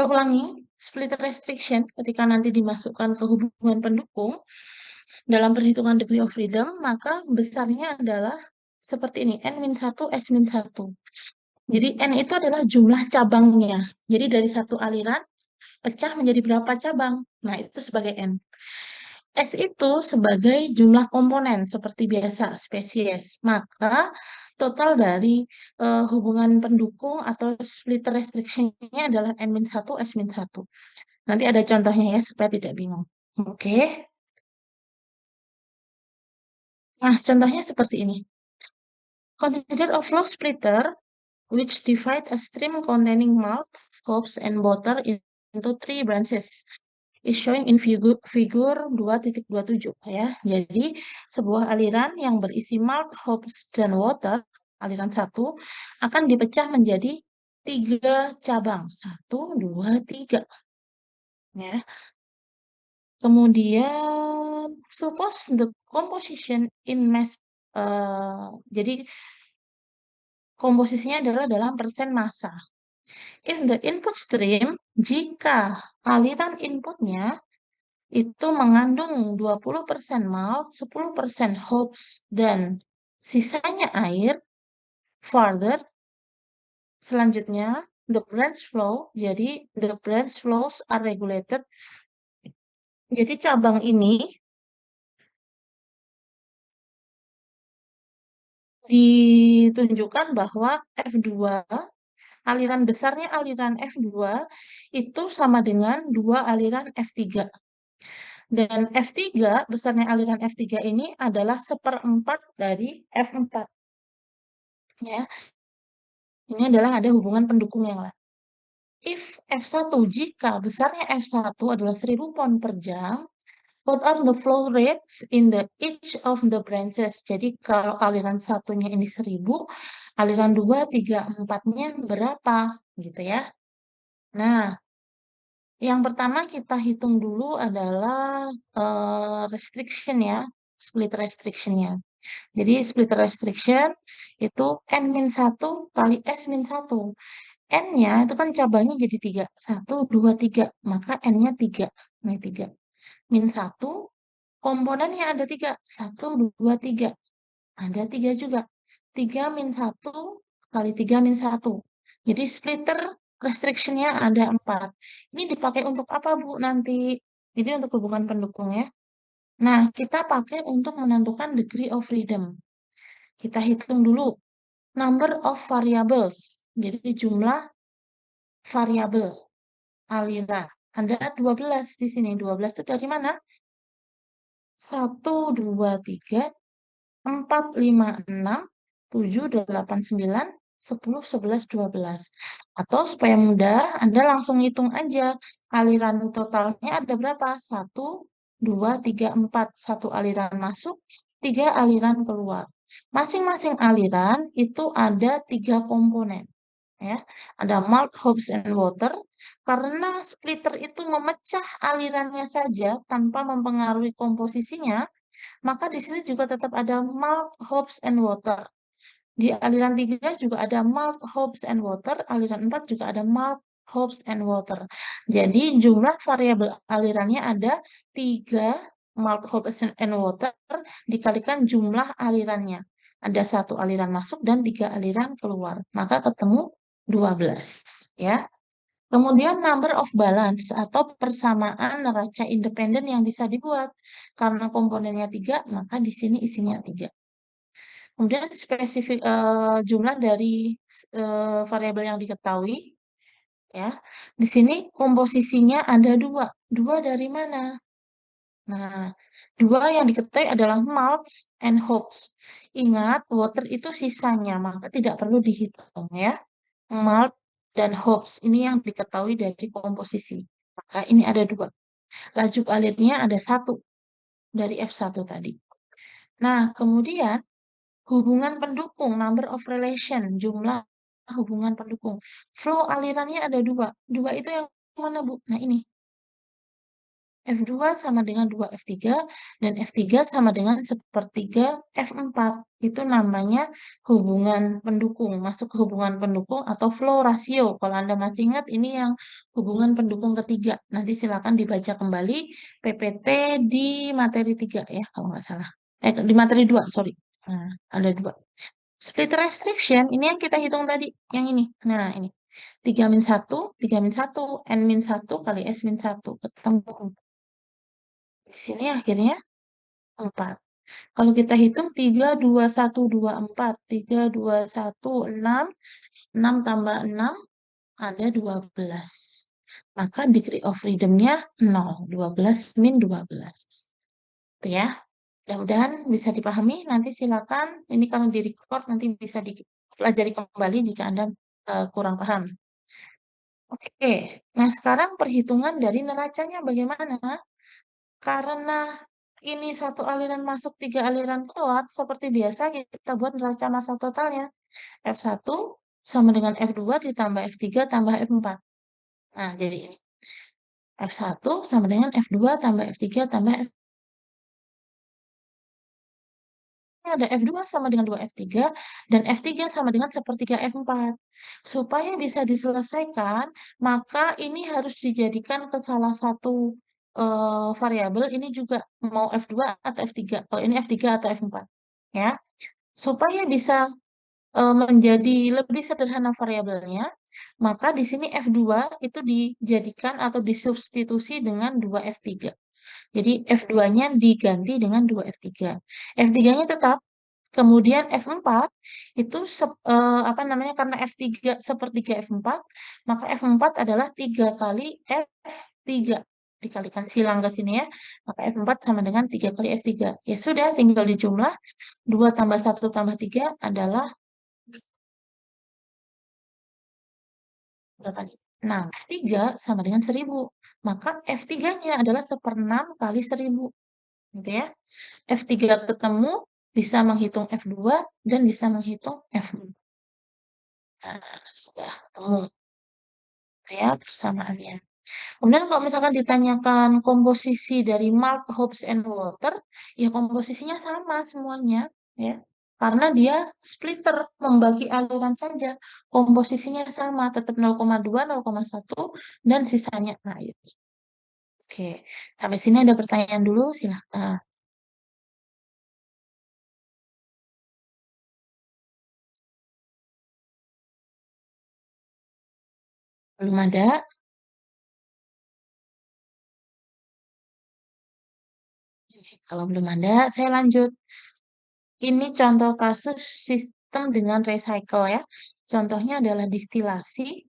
Saya ulangi, split restriction ketika nanti dimasukkan ke hubungan pendukung dalam perhitungan degree of freedom, maka besarnya adalah seperti ini, N-1, S-1. Jadi N itu adalah jumlah cabangnya. Jadi dari satu aliran pecah menjadi berapa cabang. Nah, itu sebagai N. S itu sebagai jumlah komponen seperti biasa spesies. Maka total dari hubungan pendukung atau split restriction-nya adalah N-1, S-1. Nanti ada contohnya ya supaya tidak bingung. Oke. Nah, contohnya seperti ini. Consider a flow splitter which divide a stream containing malt, hops, and water into three branches. Is showing in figure 2.27 ya. Jadi sebuah aliran yang berisi malt, hops, dan water, aliran satu, akan dipecah menjadi 3 cabang. 1, 2, 3. Ya. Kemudian suppose the composition in mass, jadi komposisinya adalah dalam persen massa. If the input stream, jika aliran inputnya itu mengandung 20% malt, 10% hops, dan sisanya air, further, selanjutnya, the branch flow, jadi the branch flows are regulated. Jadi cabang ini ditunjukkan bahwa F2, aliran besarnya aliran F2 itu sama dengan 2 aliran F3. Dan F3, besarnya aliran F3 ini adalah seperempat dari F4. Ya, ini adalah ada hubungan pendukung yang lain. If F1, jika besarnya F1 adalah 1000 pound per jam, what are the flow rates in the each of the branches? Jadi kalau aliran satunya ini 1000, aliran 2, 3, 4-nya berapa? Gitu ya. Nah, yang pertama kita hitung dulu adalah restriction ya, split restriction-nya. Jadi split restriction itu N-1 kali S-1. N-nya itu kan cabangnya jadi 3. 1, 2, 3. Maka N-nya 3. Ini 3. Min 1, komponennya ada 3. 1, 2, 3. Ada 3 juga. 3 min 1 kali 3 min 1. Jadi splitter restriction-nya ada 4. Ini dipakai untuk apa, Bu, nanti? Jadi untuk hubungan pendukung ya. Nah, kita pakai untuk menentukan degree of freedom. Kita hitung dulu number of variables. Jadi jumlah variabel aliran. Ada 12 di sini. 12 itu dari mana? 1, 2, 3, 4, 5, 6, 7, 8, 9, 10, 11, 12. Atau supaya mudah, Anda langsung hitung aja. Aliran totalnya ada berapa? 1, 2, 3, 4. Satu aliran masuk, 3 aliran keluar. Masing-masing aliran itu ada 3 komponen. Ya, ada malt, hops, and water. Karena splitter itu memecah alirannya saja tanpa mempengaruhi komposisinya, maka di sini juga tetap ada malt, hops, and water. Di aliran 3 juga ada malt, hops, and water. Aliran 4 juga ada malt, hops, and water. Jadi jumlah variabel alirannya ada 3 malt, hops, and water dikalikan jumlah alirannya. Ada 1 aliran masuk dan 3 aliran keluar. Maka ketemu 12. Ya. Kemudian number of balance atau persamaan neraca independen yang bisa dibuat. Karena komponennya 3, maka di sini isinya 3. Kemudian spesifik jumlah dari variabel yang diketahui. Ya, di sini komposisinya ada 2. 2 dari mana? Nah, 2 yang diketahui adalah malts and hops. Ingat, water itu sisanya, maka tidak perlu dihitung ya. Malt dan hops ini yang diketahui dari komposisi. Maka ini ada 2. Laju alirnya ada 1 dari F1 tadi. Nah, kemudian hubungan pendukung, number of relation, jumlah hubungan pendukung. Flow alirannya ada 2. 2 itu yang mana, Bu? Nah, ini. F2 sama dengan 2F3, dan F3 sama dengan sepertiga F4. Itu namanya hubungan pendukung, masuk ke hubungan pendukung atau flow ratio. Kalau Anda masih ingat, ini yang hubungan pendukung ketiga. Nanti silakan dibaca kembali PPT di materi 3 ya, kalau nggak salah. Di materi 2, sorry. Nah, ada 2. Split restriction, ini yang kita hitung tadi, yang ini. Nah, ini. 3-1, 3-1, N-1 kali S-1. Ketemu. Di sini akhirnya 4. Kalau kita hitung 3, 2, 1, 2, 4. 3, 2, 1, 6. 6 tambah 6 ada 12. Maka degree of freedom-nya 0. 12 min 12. Itu ya. Mudah-mudahan bisa dipahami. Nanti silakan, ini kalau di-record nanti bisa dipelajari kembali jika Anda kurang paham. Oke, nah sekarang perhitungan dari neracanya bagaimana? Karena ini satu aliran masuk, 3 aliran keluar, seperti biasa kita buat neraca massa totalnya. F1 sama dengan F2 ditambah F3 tambah F4. Nah, jadi ini. F1 sama dengan F2 tambah F3 tambah F4. Ada F2 sama dengan 2F3 dan F3 sama dengan sepertiga F4. Supaya bisa diselesaikan, maka ini harus dijadikan ke salah satu variabel. Ini juga mau F2 atau F3. Kalau ini F3 atau F4. Ya. Supaya bisa menjadi lebih sederhana variabelnya, maka di sini F2 itu dijadikan atau disubstitusi dengan 2F3. Jadi F2-nya diganti dengan 2F3. F3-nya tetap. Kemudian F4 itu apa namanya, karena F3 sepertiga F4, maka F4 adalah 3 kali F3. Dikalikan silang ke sini ya. Maka F4 sama dengan 3 kali F3. Ya sudah, tinggal dijumlah. 2 tambah 1 tambah 3 adalah berapa nih? 6. F3 sama dengan 1000. Maka F3-nya adalah 1/6 kali 1000. Gitu ya. F3 ketemu, bisa menghitung F2 dan bisa menghitung F4. Nah, sudah ketemu ya persamaannya. Kemudian kalau misalkan ditanyakan komposisi dari malt, hops, and water, ya komposisinya sama semuanya, ya. Karena dia splitter, membagi aliran saja. Komposisinya sama, tetap 0,2, 0,1, dan sisanya air. Oke, sampai sini ada pertanyaan dulu, silahkan. Belum ada? Kalau belum ada, saya lanjut. Ini contoh kasus sistem dengan recycle ya. Contohnya adalah distilasi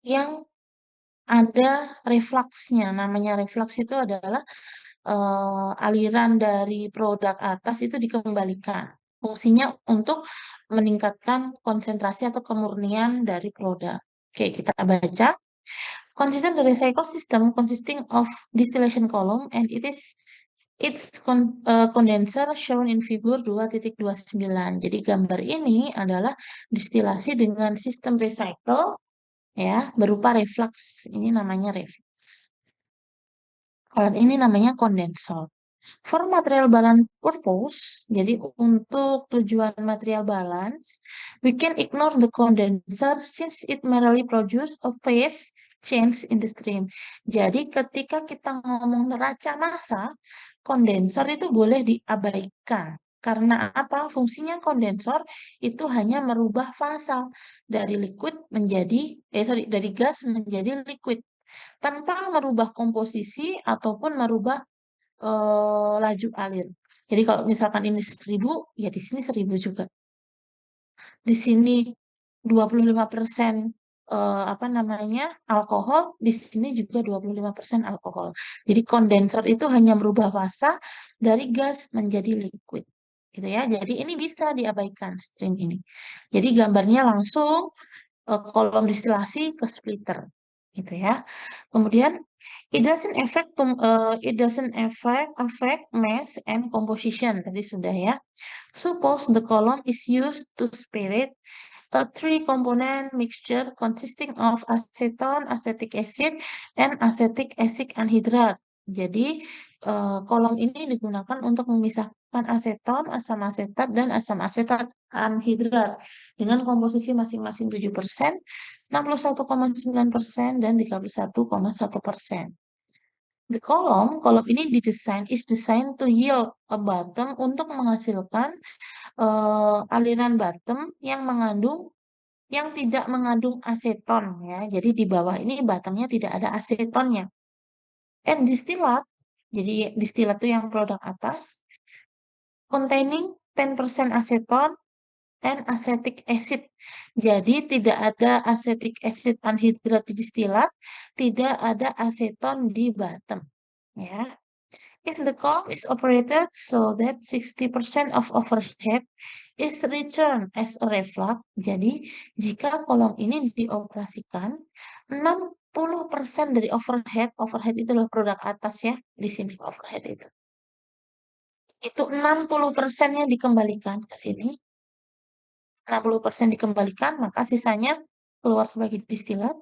yang ada refluksnya. Namanya reflux itu adalah aliran dari produk atas itu dikembalikan. Fungsinya untuk meningkatkan konsentrasi atau kemurnian dari produk. Oke, kita baca. Consistent recycle system consisting of distillation column and its condenser shown in figure 2.29. Jadi gambar ini adalah distilasi dengan sistem recycle ya, berupa reflux. Ini namanya reflux. Kalau ini namanya kondensor. For material balance purpose, jadi untuk tujuan material balance, we can ignore the condenser since it merely produce a phase change in the stream. Jadi ketika kita ngomong neraca massa, kondensor itu boleh diabaikan. Karena apa? Fungsinya kondensor itu hanya merubah fasa dari liquid menjadi, dari gas menjadi liquid, tanpa merubah komposisi ataupun merubah laju alir. Jadi kalau misalkan ini 1000, ya di sini 1000 juga. Di sini 25% apa namanya, alkohol, di sini juga 25% alkohol. Jadi kondensor itu hanya merubah fasa dari gas menjadi liquid. Gitu ya. Jadi ini bisa diabaikan stream ini. Jadi gambarnya langsung kolom distilasi ke splitter. Gitu ya. Kemudian it doesn't affect mass and composition. Tadi sudah ya. Suppose the column is used to spirit a three-component mixture consisting of acetone, acetic acid, and acetic acid anhydride. Jadi, kolom ini digunakan untuk memisahkan aseton, asam asetat, dan asam asetat anhidrat dengan komposisi masing-masing 7%, 61,9%, dan 31,1%. The kolom ini is designed to yield a bottom untuk menghasilkan aliran bottom yang tidak mengandung aseton ya. Jadi di bawah ini bottomnya tidak ada asetonnya. And distilat, jadi distilat itu yang produk atas, containing 10% aseton and acetic acid. Jadi tidak ada acetic acid anhidrat di distilat, tidak ada aseton di bottom. Ya. If the column is operated so that 60% of overhead is returned as a reflux, jadi jika kolom ini dioperasikan, 60% dari overhead itu adalah produk atas ya, di sini overhead itu 60%-nya dikembalikan ke sini, 60% dikembalikan, maka sisanya keluar sebagai distilat.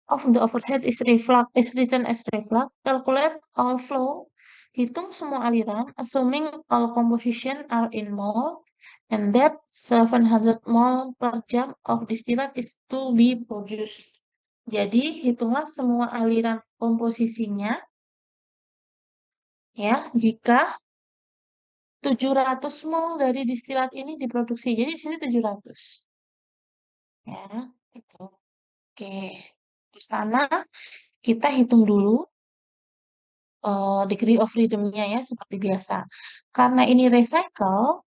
Of the overhead is written as reflux. Calculate all flow. Hitung semua aliran, assuming all composition are in mole, and that 700 mole per jam of distillate is to be produced. Jadi, hitunglah semua aliran komposisinya, ya, jika 700 mol dari distilat ini diproduksi. Jadi, di sini 700. Ya, itu. Oke. Pertama, kita hitung dulu degree of freedom-nya ya, seperti biasa. Karena ini recycle,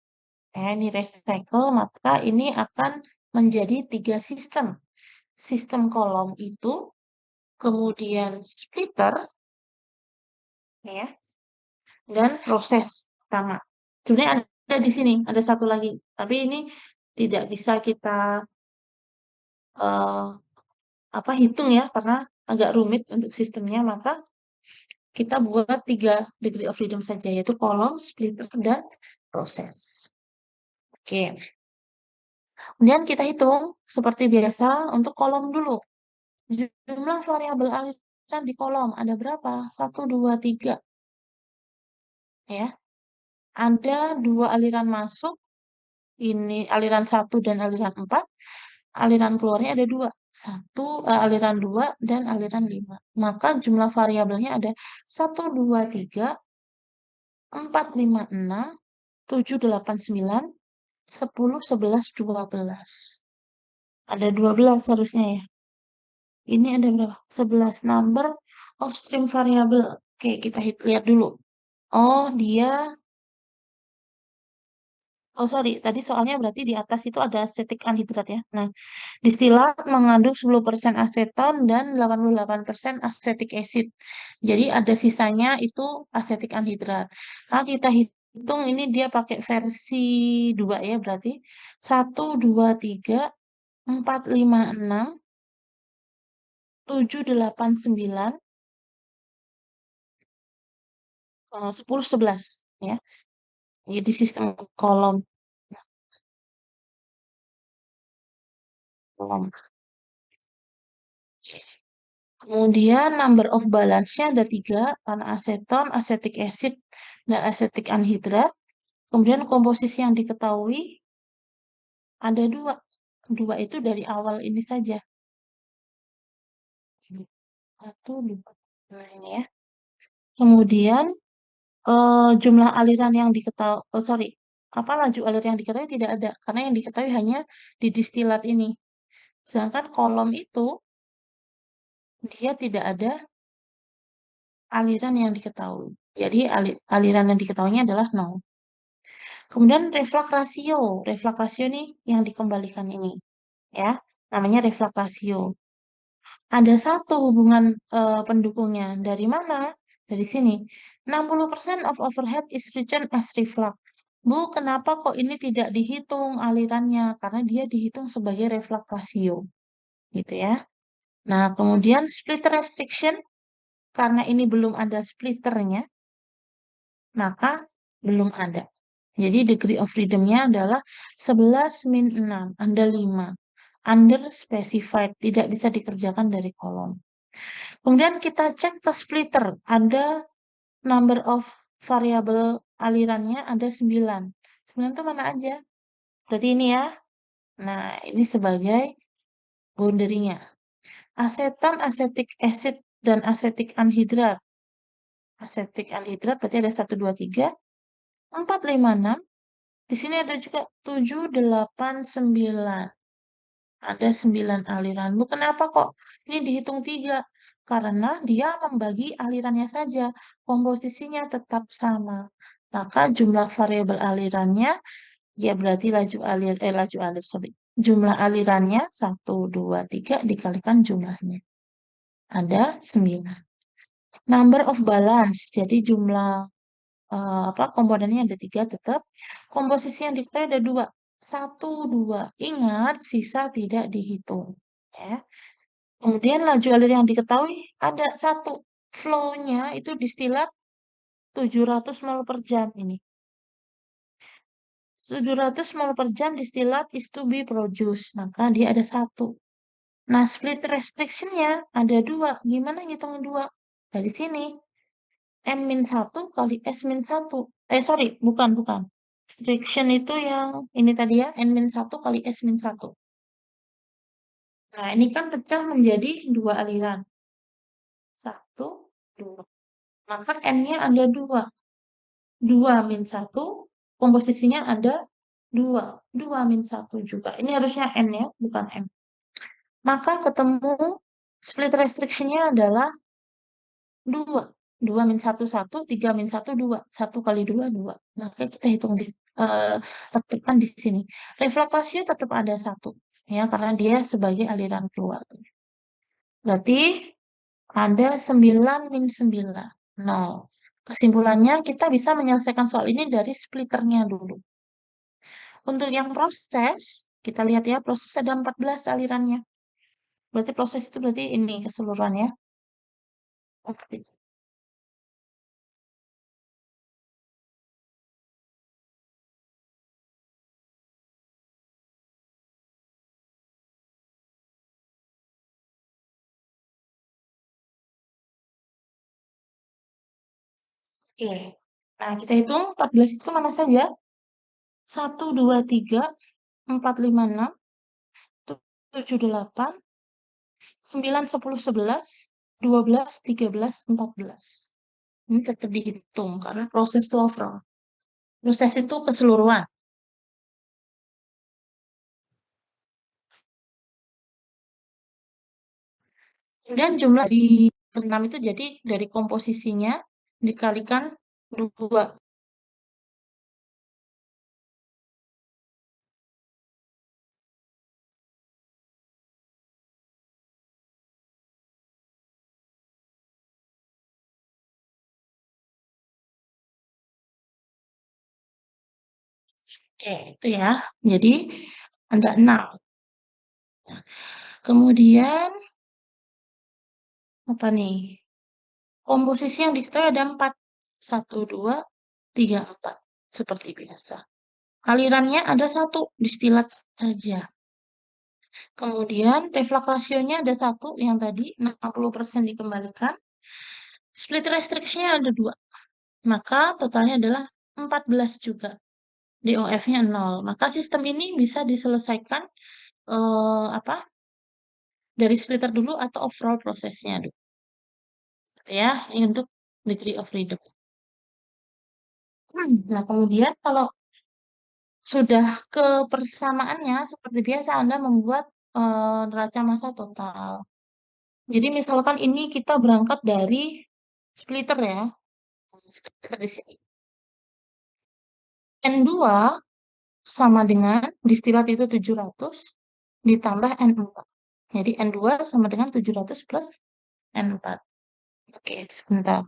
maka ini akan menjadi 3 sistem. Sistem kolom itu, kemudian splitter, ya, dan proses pertama. Sebenarnya ada di sini, ada satu lagi. Tapi ini tidak bisa kita hitung ya, karena agak rumit untuk sistemnya, maka kita buat 3 degree of freedom saja, yaitu kolom, splitter, dan proses. Oke. Kemudian kita hitung seperti biasa untuk kolom dulu. Jumlah variabel aliran di kolom ada berapa? 1, 2, 3. Ya. Ada 2 aliran masuk, ini aliran 1 dan aliran 4. Aliran keluarnya ada 2. Aliran 2 dan aliran 5. Maka jumlah variabelnya ada 1, 2, 3, 4, 5, 6, 7, 8, 9, 10, 11, 12. Ada 12 harusnya ya. Ini ada berapa? 11 number of string variable. Oke, kita lihat dulu. Oh, sorry, tadi soalnya berarti di atas itu ada acetic anhidrat ya. Nah, distilat mengandung 10% aseton dan 88% acetic acid. Jadi ada sisanya itu acetic anhidrat. Nah, kita hitung ini dia pakai versi 2 ya, berarti 1, 2, 3, 4, 5, 6, 7, 8, 9, 10, 11 ya. Jadi sistem kolom. Kolom. Kemudian number of balance-nya ada 3, karena aseton, acetic acid, dan acetic anhidrat. Kemudian komposisi yang diketahui ada 2. 2 itu dari awal ini saja. 1, 2. Nah, ini ya. Kemudian jumlah aliran yang diketahui, laju aliran yang diketahui tidak ada, karena yang diketahui hanya di distilat ini. Sedangkan kolom itu dia tidak ada aliran yang diketahui. Jadi aliran yang diketahuinya adalah 0. Kemudian reflux rasio. Reflux rasio nih yang dikembalikan ini. Ya, namanya reflux rasio. Ada satu hubungan pendukungnya. Dari mana? Dari sini. 60% of overhead is returned as reflux. Bu, kenapa kok ini tidak dihitung alirannya? Karena dia dihitung sebagai reflux rasio. Gitu ya. Nah, kemudian splitter restriction. Karena ini belum ada splitternya, maka belum ada. Jadi degree of freedom-nya adalah 11 min 6, Anda 5. Under specified, tidak bisa dikerjakan dari kolom. Kemudian kita cek ke splitter, ada number of variable alirannya ada 9. 9 itu mana aja? Berarti ini ya. Nah, ini sebagai boundary-nya. Asetan, acetic acid, dan acetic anhidrat. Acetic anhidrat berarti ada 1, 2, 3, 4, 5, 6. Di sini ada juga 7, 8, 9. Ada 9 aliran. Bu, kenapa kok ini dihitung 3? Karena dia membagi alirannya saja. Komposisinya tetap sama. Maka jumlah variabel alirannya, ya berarti sorry. Jumlah alirannya 1, 2, 3 dikalikan jumlahnya. Ada 9. Number of balance, jadi jumlah komponennya ada 3 tetap. Komposisi yang diketahui ada 2. 1, 2. Ingat, sisa tidak dihitung. Ya. Kemudian laju alir yang diketahui ada 1. Flow-nya itu distilat 700 mol per jam ini. 700 mol per jam distilat is to be produced. Maka dia ada 1. Nah, split restriction-nya ada 2. Gimana ngitung 2? Dari sini. M-1 kali S-1. Sorry, bukan. Restriction itu yang ini tadi ya, N-1 kali S-1. Nah, ini kan pecah menjadi 2 aliran. 1, 2. Maka N-nya ada 2. 2 min 1, komposisinya ada 2. 2 min 1 juga. Ini harusnya N ya, bukan M. Maka ketemu split restriction-nya adalah 2. 2 min 1, 1. 3 min 1, 2. 1 kali 2, 2. Maka kita hitung letakkan di sini. Reflektasinya tetap ada 1. Ya, karena dia sebagai aliran keluar. Berarti ada 9 min 9. 0. Kesimpulannya, kita bisa menyelesaikan soal ini dari splitternya dulu. Untuk yang proses, kita lihat ya, proses ada 14 alirannya. Berarti proses itu berarti ini keseluruhannya. Oke. Oke. Nah, kita hitung 14 itu mana saja? 1, 2, 3, 4, 5, 6, 7, 8, 9, 10, 11, 12, 13, 14. Ini tetap dihitung karena proses itu overall. Proses itu keseluruhan. Kemudian jumlah di 6 itu jadi dari komposisinya dikalikan 2. Oke, itu ya. Jadi ada 6. Kemudian apa nih? Komposisi yang diketahui ada 4. 1, 2, 3, 4. Seperti biasa. Alirannya ada 1, distilat saja. Kemudian reflux rasionya ada 1, yang tadi 60% dikembalikan. Split restriction-nya ada 2. Maka totalnya adalah 14 juga. DOF-nya 0. Maka sistem ini bisa diselesaikan apa? Dari splitter dulu atau overall prosesnya dulu. Ya, ini untuk degree of freedom. Nah, kemudian kalau sudah ke persamaannya, seperti biasa Anda membuat neraca massa total. Jadi misalkan ini kita berangkat dari splitter ya. Splitter di sini. N2 sama dengan distilat itu 700 ditambah N4. Jadi N2 sama dengan 700 plus N4. Oke, sebentar.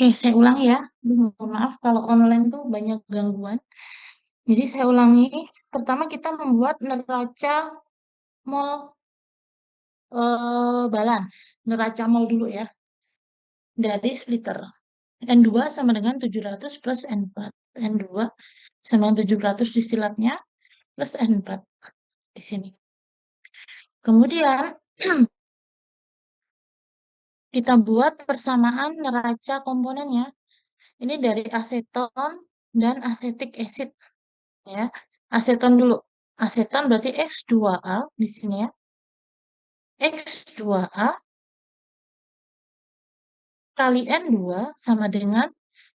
Oke, saya ulangi ya. Aduh, mohon maaf kalau online tuh banyak gangguan. Jadi saya ulangi. Pertama kita membuat neraca mol balance. Neraca mol dulu ya. Dari splitter. N2 sama dengan 700 plus N4. N2 sama dengan 700 distilatnya plus N4 di sini. Kemudian kita buat persamaan neraca komponennya. Ini dari aseton dan acetic acid ya. Aseton dulu. Aseton berarti X2A di sini ya. X2A kali N2 sama dengan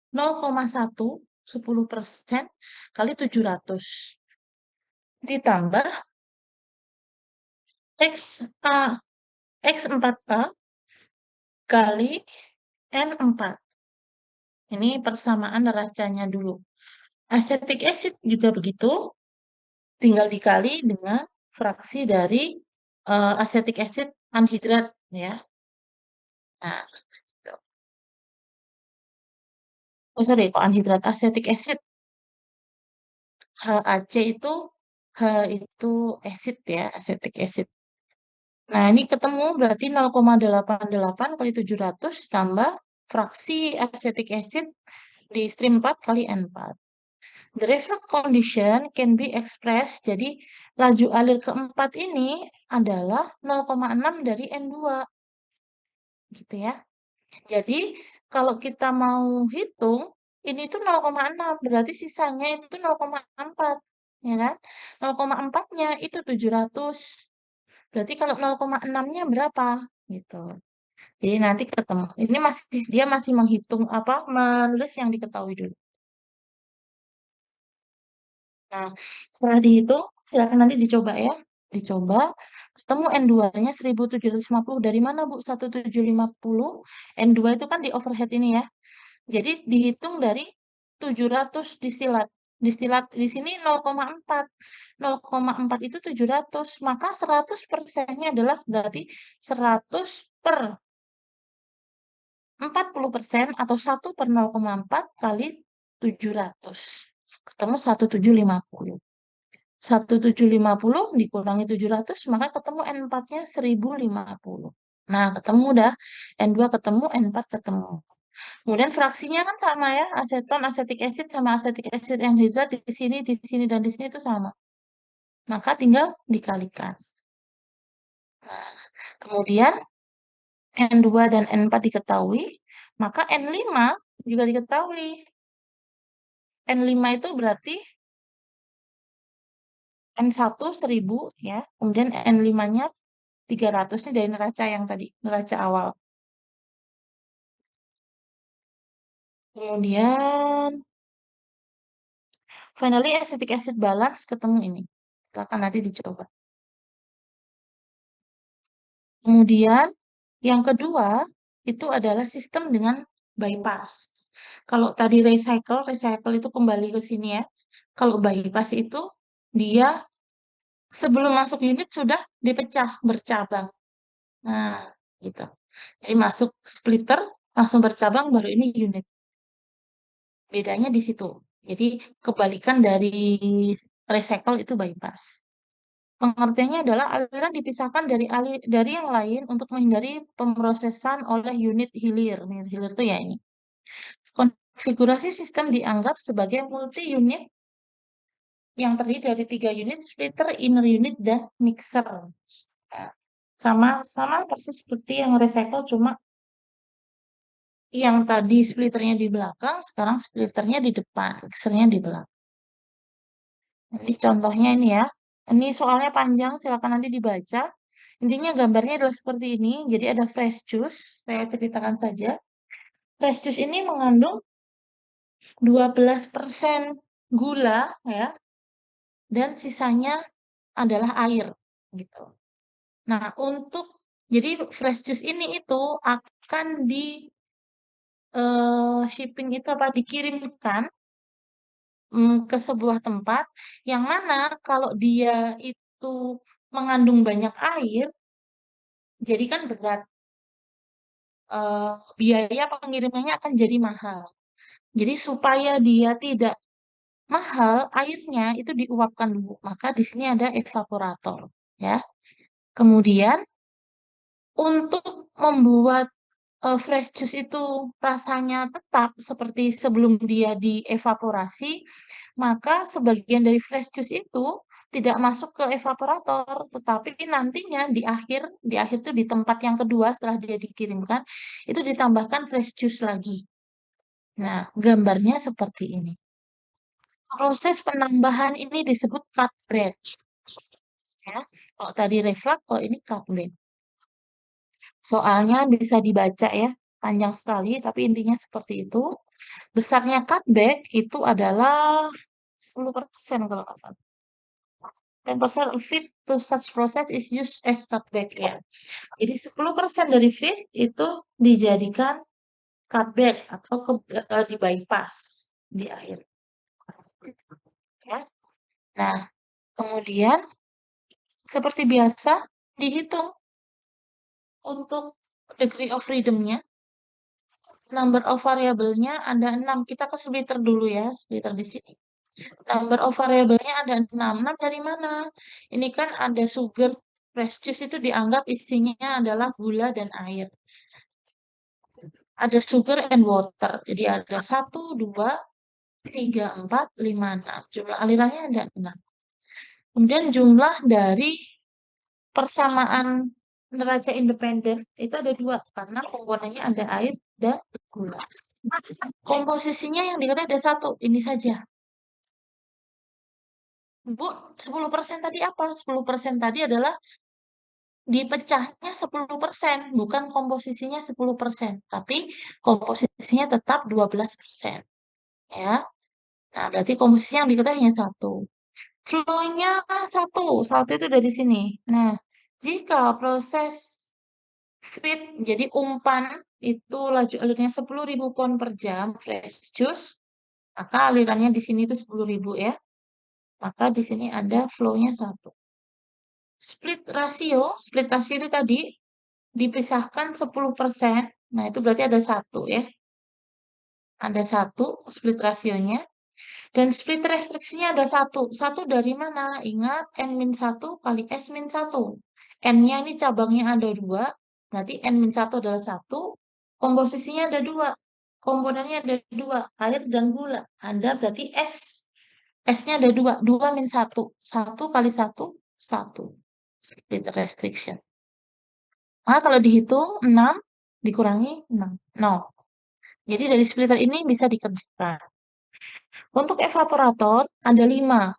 0,1 10% kali 700 ditambah XA X4A kali N4. Ini persamaan neracanya dulu. Acetic acid juga begitu, tinggal dikali dengan fraksi dari acetic acid anhidrat ya. Nah, gitu. Oh sorry, kok anhidrat acetic acid HAC itu H itu acid ya, acetic acid. Nah, ini ketemu berarti 0,88 kali 700 tambah fraksi acetic acid di stream 4 kali N4. The reflux condition can be expressed, jadi laju alir keempat ini adalah 0,6 dari N2, gitu ya. Jadi, kalau kita mau hitung, ini tuh 0,6, berarti sisanya itu 0,4, ya kan? 0,4-nya itu 700. Berarti kalau 0,6-nya berapa? Gitu. Jadi nanti ketemu. Ini masih dia masih menghitung apa? Menulis yang diketahui dulu. Nah, setelah dihitung, silakan nanti dicoba ya. Dicoba, ketemu N2-nya 1750. Dari mana, Bu? 1750. N2 itu kan di overhead ini ya. Jadi dihitung dari 700 distilat. Distilat di sini 0,4. 0,4 itu 700. Maka 100%-nya adalah berarti 100 per 40% atau 1/4 kali 700. Ketemu 1750. 1750 dikurangi 700 maka ketemu N4-nya 1050. Nah, ketemu dah. N2 ketemu, N4 ketemu. Kemudian fraksinya kan sama ya, aseton, acetic acid sama acetic acid yang hidrat di sini dan di sini itu sama. Maka tinggal dikalikan. Nah, kemudian N2 dan N4 diketahui, maka N5 juga diketahui. N5 itu berarti N1 1000 ya, kemudian N5-nya 300 nih dari neraca yang tadi, neraca awal. Kemudian finally acetic acid balance ketemu ini. Silakan nanti dicoba. Kemudian yang kedua itu adalah sistem dengan bypass. Kalau tadi recycle itu kembali ke sini ya. Kalau bypass itu dia sebelum masuk unit sudah dipecah bercabang. Nah, gitu. Jadi masuk splitter langsung bercabang baru ini unit. Bedanya di situ. Jadi kebalikan dari recycle itu bypass. Pengertiannya adalah aliran dipisahkan dari yang lain untuk menghindari pemrosesan oleh unit hilir. Unit hilir itu ya ini. Konfigurasi sistem dianggap sebagai multi-unit yang terdiri dari 3 unit, splitter, inner unit, dan mixer. Nah, sama persis seperti yang recycle, cuma yang tadi splitternya di belakang, sekarang splitternya di depan, mixernya di belakang. Nanti contohnya ini ya. Ini soalnya panjang, silakan nanti dibaca. Intinya gambarnya adalah seperti ini. Jadi ada fresh juice, saya ceritakan saja. Fresh juice ini mengandung 12% gula ya, dan sisanya adalah air gitu. Nah, jadi fresh juice ini itu akan di shipping itu apa dikirimkan ke sebuah tempat yang mana kalau dia itu mengandung banyak air, jadi kan berat. biaya pengirimannya akan jadi mahal. Jadi supaya dia tidak mahal, airnya itu diuapkan dulu. Maka di sini ada evaporator, ya. Kemudian untuk membuat fresh juice itu rasanya tetap seperti sebelum dia dievaporasi, maka sebagian dari fresh juice itu tidak masuk ke evaporator, tetapi nantinya di akhir tuh di tempat yang kedua setelah dia dikirimkan, itu ditambahkan fresh juice lagi. Nah, gambarnya seperti ini. Proses penambahan ini disebut cut batch, ya. Kalau tadi reflux, kalau ini cut batch. Soalnya bisa dibaca ya, panjang sekali, tapi intinya seperti itu. Besarnya cutback itu adalah 10% kalau nggak salah. 10% of feed to such process is used as cutback ya. Jadi 10% dari feed itu dijadikan cutback atau di bypass di akhir. Ya. Nah, kemudian seperti biasa dihitung untuk degree of freedom-nya. Number of variable-nya ada 6. Kita ke splitter dulu ya, splitter di sini. Number of variable-nya ada 6. 6 dari mana? Ini kan ada sugar, fresh juice itu dianggap isinya adalah gula dan air. Ada sugar and water. Jadi ada 1, 2, 3, 4, 5, 6. Jumlah alirannya ada 6. Kemudian jumlah dari persamaan neraca independen itu ada 2. Karena komponennya ada air dan gula. Komposisinya yang dikatakan ada 1. Ini saja. Bu, 10% tadi apa? 10% tadi adalah dipecahnya 10%, bukan komposisinya 10%, tapi komposisinya tetap 12%. Ya. Nah, berarti komposisi yang diketahui hanya 1. Flow-nya 1. 1 itu dari sini. Nah, jika proses feed, jadi umpan, itu laju alirnya 10.000 pon per jam, fresh juice, maka alirannya di sini itu 10.000 ya. Maka di sini ada flow-nya 1. Split rasio itu tadi dipisahkan 10%. Nah, itu berarti ada 1 ya. Ada 1 split rasionya. Dan split restriksinya ada 1. 1 dari mana? Ingat, N-1 kali S-1. N-nya ini cabangnya ada 2. Berarti N-1 adalah 1. Komposisinya ada 2. Komponennya ada 2. Air dan gula. Ada berarti S. S-nya ada 2. 2 min 1. 1 kali 1, 1. Split restriction. Maka kalau dihitung 6 dikurangi 6, 0. Jadi dari splitter ini bisa dikerjakan. Untuk evaporator ada 5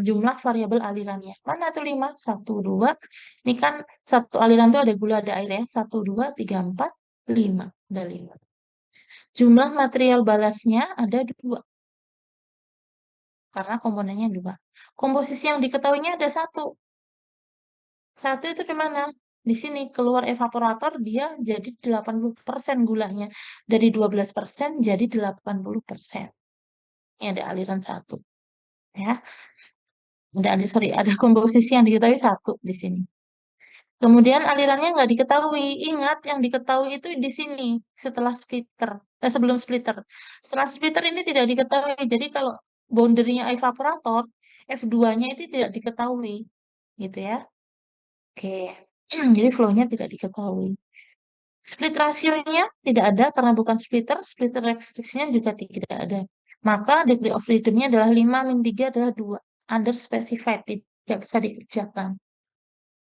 jumlah variabel alirannya. Mana tuh 5? 1, 2. Ini kan satu aliran itu ada gula, ada air ya. 1, 2, 3, 4, 5. Ada 5. Jumlah material balasnya ada 2. Karena komponennya 2. Komposisi yang diketahuinya ada 1. 1 itu di mana? Di sini keluar evaporator dia jadi 80% gulanya. Dari 12% jadi 80%. Ini ada aliran 1. Ya. Ada komposisi yang diketahui 1 di sini. Kemudian alirannya nggak diketahui. Ingat, yang diketahui itu di sini setelah splitter. Sebelum splitter. Setelah splitter ini tidak diketahui. Jadi kalau boundary-nya evaporator, F2-nya itu tidak diketahui. Gitu ya. Oke. Jadi flow-nya tidak diketahui. Split rasionya tidak ada karena bukan splitter. Splitter restriksinya juga tidak ada. Maka degree of freedom-nya adalah 5 min 3 adalah 2. Under specified. Tidak bisa dikerjakan.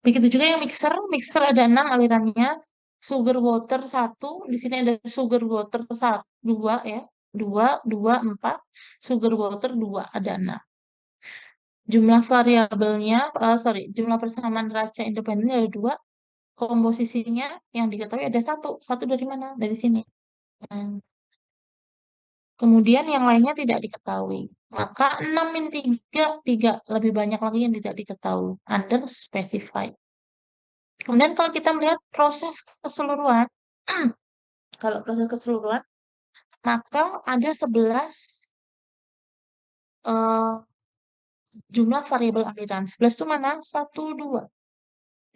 Begitu juga yang mixer. Mixer ada 6 alirannya. Sugar water 1. Di sini ada sugar water 1, 2 ya. 2, 2, 4. Sugar water 2. Ada 6. Jumlah variabelnya, jumlah persamaan neraca independen ada 2. Komposisinya yang diketahui ada 1. 1 dari mana? Dari sini. Hmm. Kemudian yang lainnya tidak diketahui. Maka 6 min 3, 3 lebih banyak lagi yang tidak diketahui. Under specified. Kemudian kalau kita melihat proses keseluruhan, kalau proses keseluruhan, maka ada 11 jumlah variabel aliran. 11 itu mana? 1, 2,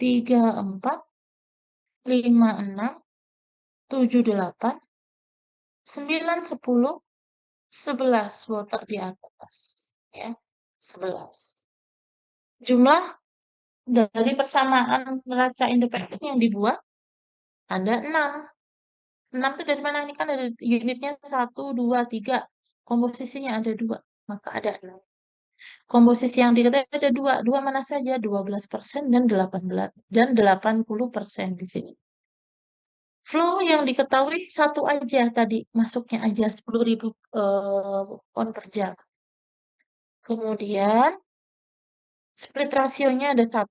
3, 4, 5, 6, 7, 8, 9, 10, 11 water di atas. Ya, 11. Jumlah dari persamaan neraca independen yang dibuat ada 6. 6 itu dari mana? Ini kan ada unitnya 1, 2, 3. Komposisinya ada 2. Maka ada 6. Komposisi yang diketahui ada 2. 2 mana saja? 12% dan 18 dan 80% di sini. Flow yang diketahui satu aja tadi. Masuknya aja 10.000 on per jam. Kemudian split rasionya ada 1.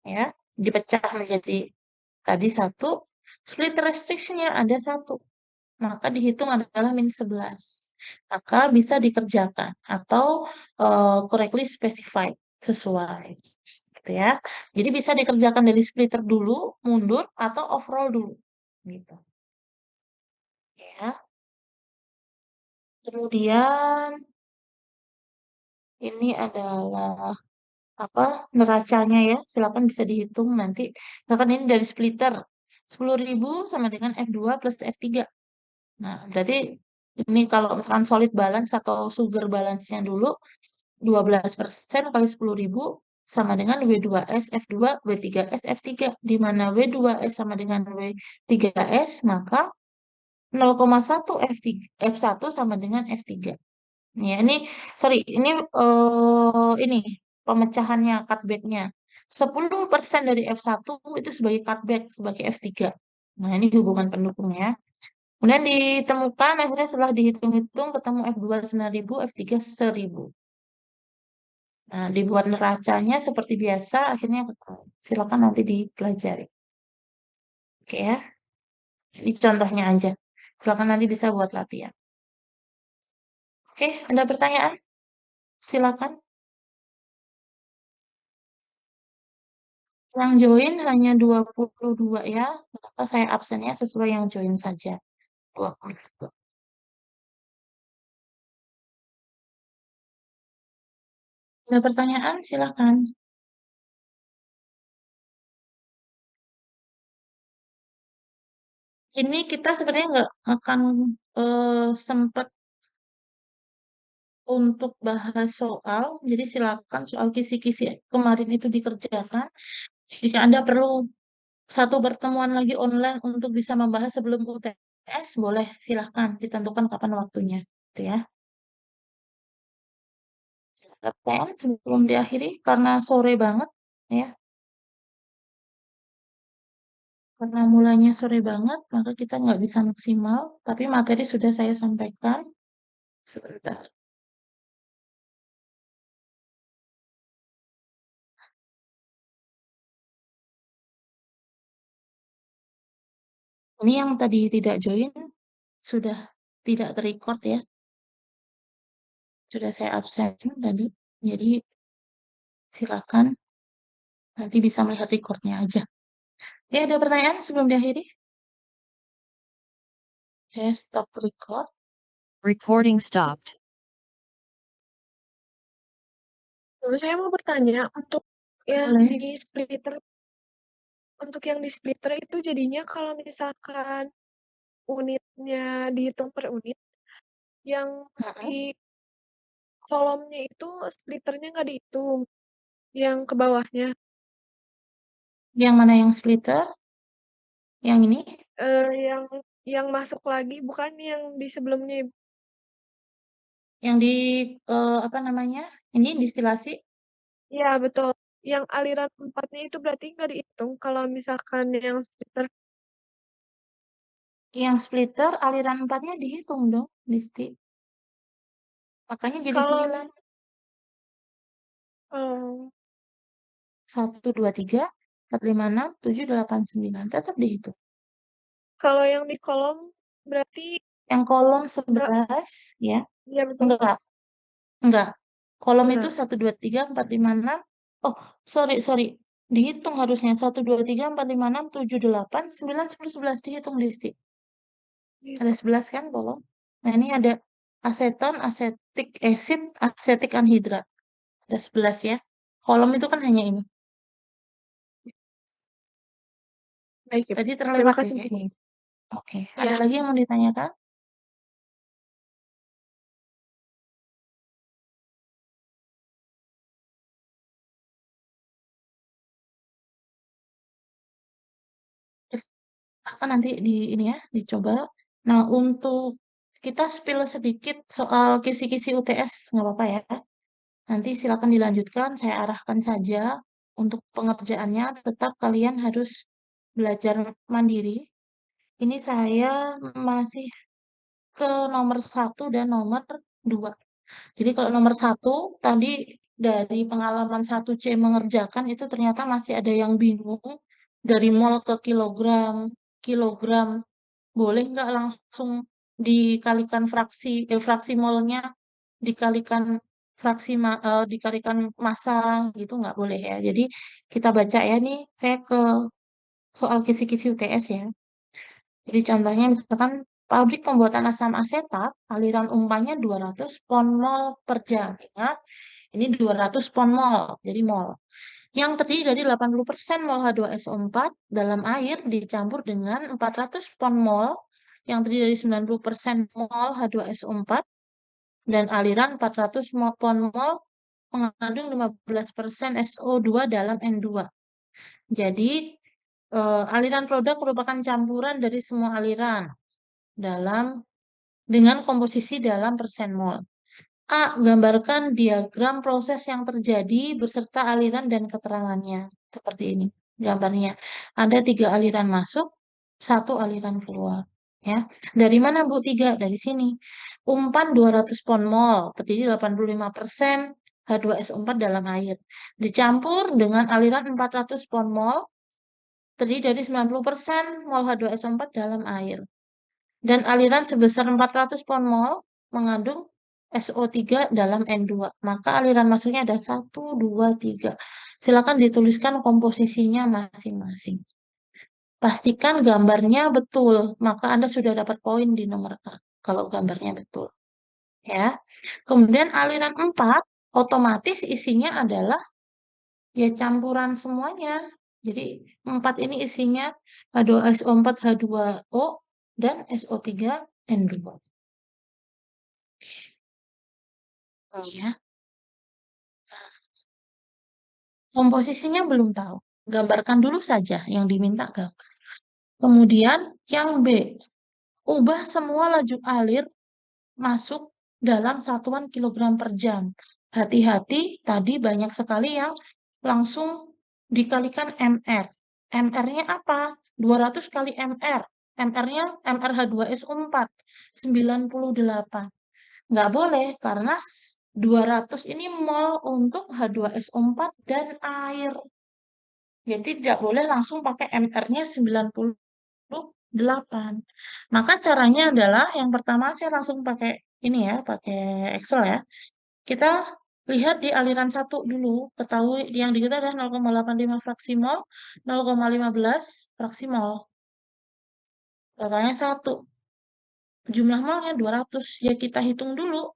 Ya, dipecah menjadi tadi 1. Split restrictionnya ada 1. Maka dihitung adalah min 11. Maka bisa dikerjakan atau correctly specified sesuai. Gitu ya. Jadi bisa dikerjakan dari splitter dulu, mundur, atau overall dulu. Gitu. Ya. Kemudian ini adalah apa neracanya ya. Silakan bisa dihitung nanti. Misalkan ini dari splitter. 10.000 sama dengan F2 plus F3. Nah, berarti ini kalau misalkan solid balance atau sugar balance-nya dulu, 12% kali 10.000 sama dengan W2S F2, W3S F3. Di mana W2S sama dengan W3S, maka 0,1 F1 sama dengan F3. Ya, sorry, ini pemecahannya, cutback-nya. 10% dari F1 itu sebagai cutback, sebagai F3. Nah, ini hubungan pendukungnya. Kemudian ditemukan, akhirnya setelah dihitung-hitung, ketemu F2 9.000, F3 1.000. Nah, dibuat neracanya seperti biasa, akhirnya ketemu. Silakan nanti dipelajari. Oke ya, ini contohnya aja. Silakan nanti bisa buat latihan. Oke, ada pertanyaan? Silakan. Yang join hanya 22 ya, maka saya absennya sesuai yang join saja. 22. Ada pertanyaan? Silakan. Ini kita sebenarnya nggak akan sempat untuk bahas soal, jadi silakan soal kisi-kisi kemarin itu dikerjakan. Jika Anda perlu satu pertemuan lagi online untuk bisa membahas sebelum UTS, boleh silahkan ditentukan kapan waktunya. Gitu ya. Silakan sebelum diakhiri karena sore banget ya. Karena mulanya sore banget, maka kita nggak bisa maksimal. Tapi materi sudah saya sampaikan. Sebentar. Ini yang tadi tidak join sudah tidak terrecord ya. Sudah saya absen tadi. Jadi silakan nanti bisa melihat recordnya aja. Ya, ada pertanyaan sebelum diakhiri? Saya stop record. Recording stopped. Terus saya mau bertanya Boleh. untuk yang di splitter itu jadinya kalau misalkan unitnya dihitung per unit, yang Mm-mm. di kolomnya itu splitternya nggak dihitung, yang ke bawahnya. Yang mana yang splitter? Yang ini? Yang masuk lagi bukan yang di sebelumnya. Yang di apa namanya? Ini distilasi? Ya betul. Yang aliran 4-nya itu berarti nggak dihitung kalau misalkan yang splitter. Yang splitter aliran 4-nya dihitung dong, Disti. Makanya jadi Kalau 9. mis oh, 1, 2, 3, 4, 5, 6, 7, 8, 9. Tetap dihitung. kalau yang di kolom berarti Yang kolom nggak. 11, ya. Ya betul. Enggak. Enggak. Kolom itu Enggak. 1, 2, 3, 4, 5, 6. Oh, sorry. Dihitung harusnya. 1, 2, 3, 4, 5, 6, 7, 8, 9, 10, 11. Dihitung, Disti. Ada 11 kan kolom. Nah, ini ada aseton, asetik acid, asetik anhidrat. Ada 11 ya. Kolom itu kan hanya ini. Baik, Ibu. Tadi Terima terlewat ya kasih. ini. Oke, Ya, ada lagi yang mau ditanyakan? Akan nanti di ini ya, dicoba. Nah, untuk kita spill sedikit soal kisi-kisi UTS, nggak apa-apa ya. Nanti silakan dilanjutkan, saya arahkan saja. Untuk pengerjaannya, tetap kalian harus belajar mandiri. Ini saya masih ke nomor 1 dan nomor 2. Jadi kalau nomor 1, tadi dari pengalaman 1C mengerjakan, itu ternyata masih ada yang bingung. Dari mol ke kilogram, kilogram boleh nggak langsung dikalikan fraksi molnya dikalikan dikalikan massa gitu nggak boleh ya. Jadi kita baca ya nih, saya ke soal kisi-kisi UTS ya. Jadi contohnya misalkan pabrik pembuatan asam asetat, aliran umpanya 200 pon mol per jam. Ingat, ini 200 pon mol, jadi mol. Yang terdiri dari 80% mol H2SO4 dalam air dicampur dengan 400 pon mol yang terdiri dari 90% mol H2SO4 dan aliran 400 pon mol mengandung 15% SO2 dalam N2. Jadi, aliran produk merupakan campuran dari semua aliran dalam dengan komposisi dalam persen mol. A. Gambarkan diagram proses yang terjadi beserta aliran dan keterangannya. Seperti ini gambarnya. Ada 3 aliran masuk, 1 aliran keluar. Ya. Dari mana Bu? 3? Dari sini. Umpan 200 pon mol, terdiri 85% H2SO4 dalam air. Dicampur dengan aliran 400 pon mol, terdiri dari 90% mol H2SO4 dalam air. Dan aliran sebesar 400 pon mol mengandung SO3 dalam N2. Maka aliran masuknya ada 1, 2, 3. Silakan dituliskan komposisinya masing-masing. Pastikan gambarnya betul, maka Anda sudah dapat poin di nomor A kalau gambarnya betul. Ya. Kemudian aliran 4 otomatis isinya adalah ya campuran semuanya. Jadi 4 ini isinya H2SO4, H2O, dan SO3, N2. Ya. Komposisinya belum tahu. Gambarkan dulu saja yang diminta gambar. Kemudian yang B, ubah semua laju alir masuk dalam satuan kilogram per jam. Hati-hati, tadi banyak sekali yang langsung dikalikan MR. MR-nya apa? 200 kali MR. MR-nya MRH2SO4, 98. Nggak boleh, karena 200 ini mol untuk H2SO4 dan air. Jadi tidak boleh langsung pakai MR-nya 98. Maka caranya adalah yang pertama saya langsung pakai ini ya, pakai Excel ya. Kita lihat di aliran 1 dulu, ketahui yang diketahui adalah 0,85 fraksi mol, 0,15 fraksi mol. Totalnya 1. Jumlah molnya 200. Ya kita hitung dulu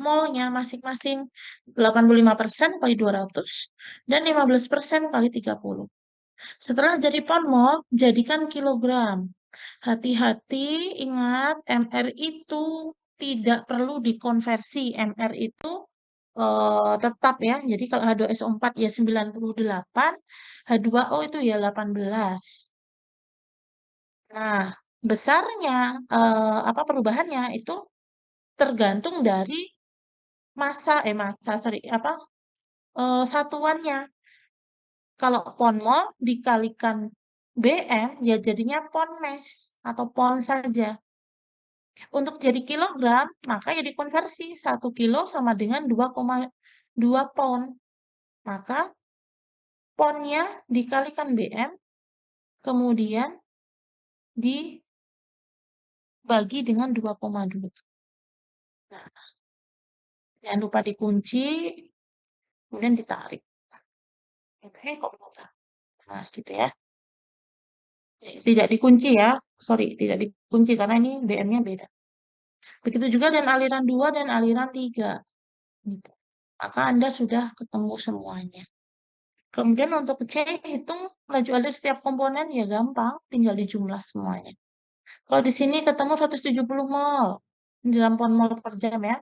molnya masing-masing. 85% kali 200 dan 15% kali 30. Setelah jadi pon mol, jadikan kilogram. Hati-hati, ingat MR itu tidak perlu dikonversi. MR itu tetap ya. Jadi kalau H2SO4 ya 98, H2O itu ya 18. Nah, besarnya apa perubahannya itu tergantung dari sorry, apa satuannya. Kalau pon mol dikalikan BM, ya jadinya pon mes atau pon saja. Untuk jadi kilogram, maka ya dikonversi 1 kilo sama dengan 2,2 pon. Maka ponnya dikalikan BM, kemudian dibagi dengan 2,2. Nah, jangan lupa dikunci, kemudian ditarik. Oke, kok mudah. Nah, gitu ya. Tidak dikunci ya. Sorry, tidak dikunci karena ini BM-nya beda. Begitu juga dan aliran 2 dan aliran 3. Gitu. Maka Anda sudah ketemu semuanya. Kemudian untuk C, hitung laju alir setiap komponen ya gampang, tinggal dijumlah semuanya. Kalau di sini ketemu 170 mol di dalam mol per jam ya.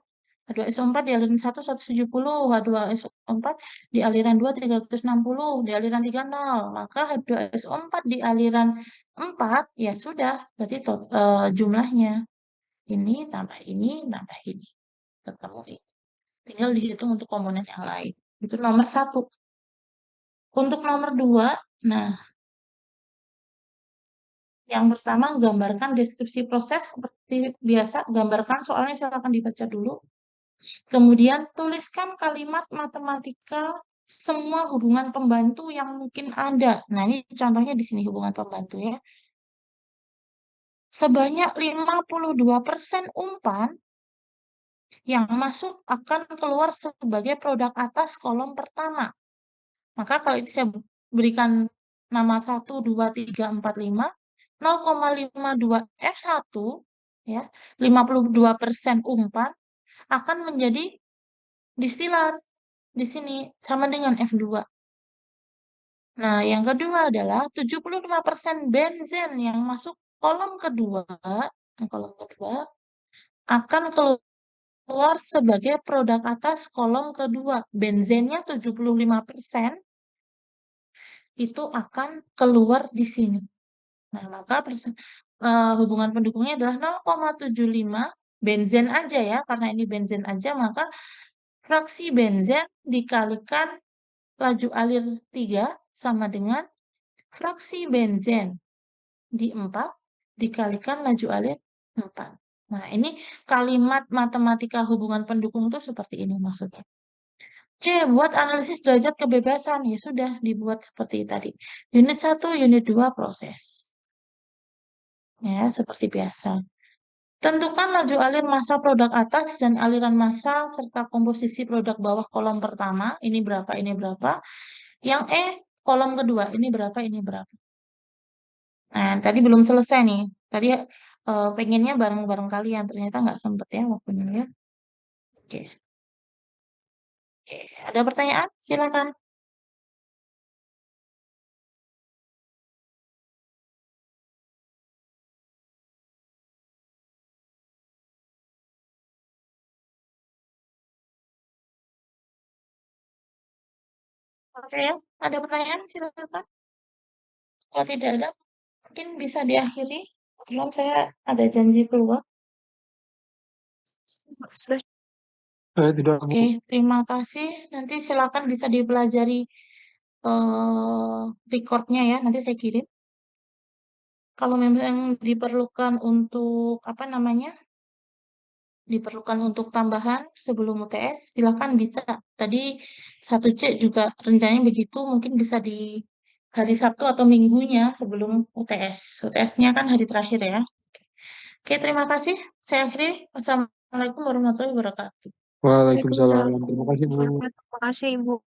H2SO4 di aliran 1 170, H2SO4 di aliran 2 360, di aliran 3 0. Maka H2SO4 di aliran 4 ya sudah, berarti jumlahnya ini tambah ini tambah ini. Ketemu ini. Tinggal dihitung untuk komponen yang lain. Itu nomor 1. Untuk nomor 2, nah yang pertama gambarkan deskripsi proses seperti biasa, gambarkan soalnya silakan dibaca dulu. Kemudian tuliskan kalimat matematika semua hubungan pembantu yang mungkin ada. Nah, ini contohnya di sini hubungan pembantu ya. Sebanyak 52% umpan yang masuk akan keluar sebagai produk atas kolom pertama. Maka kalau ini saya berikan nama 1, 2, 3, 4, 5, 0,52 F1 ya, 52% umpan akan menjadi distilat di sini sama dengan F2. Nah, yang kedua adalah 75% benzen yang masuk kolom kedua, akan keluar sebagai produk atas kolom kedua. Benzennya 75% itu akan keluar di sini. Nah, maka hubungan pendukungnya adalah 0,75 benzen aja ya, karena ini benzen aja, maka fraksi benzen dikalikan laju alir 3 sama dengan fraksi benzen di 4 dikalikan laju alir 4. Nah, ini kalimat matematika hubungan pendukung itu seperti ini maksudnya. C, buat analisis derajat kebebasan. Ya sudah, dibuat seperti tadi. Unit 1, unit 2, proses. Ya, seperti biasa. Tentukan laju alir massa produk atas dan aliran massa serta komposisi produk bawah kolom pertama. Ini berapa, ini berapa. Yang E, kolom kedua. Ini berapa, ini berapa. Nah, tadi belum selesai nih. Tadi pengennya bareng-bareng kalian. Ternyata nggak sempet ya waktunya ya. Oke. Oke. Ada pertanyaan? Silakan. Oke, ada pertanyaan? Silakan. Kalau tidak ada, mungkin bisa diakhiri. Kebetulan saya ada janji keluar. Sudah. Tidak, Bu. Oke, terima kasih. Nanti silakan bisa dipelajari recordnya ya. Nanti saya kirim. Kalau memang diperlukan untuk apa namanya? Diperlukan untuk tambahan sebelum UTS, silakan bisa. Tadi 1C juga rencananya begitu, mungkin bisa di hari Sabtu atau Minggunya sebelum UTS. UTS-nya kan hari terakhir ya. Oke, terima kasih. Saya akhiri. Wassalamualaikum warahmatullahi wabarakatuh. Waalaikumsalam. Terima kasih, Bu. Terima kasih, Ibu.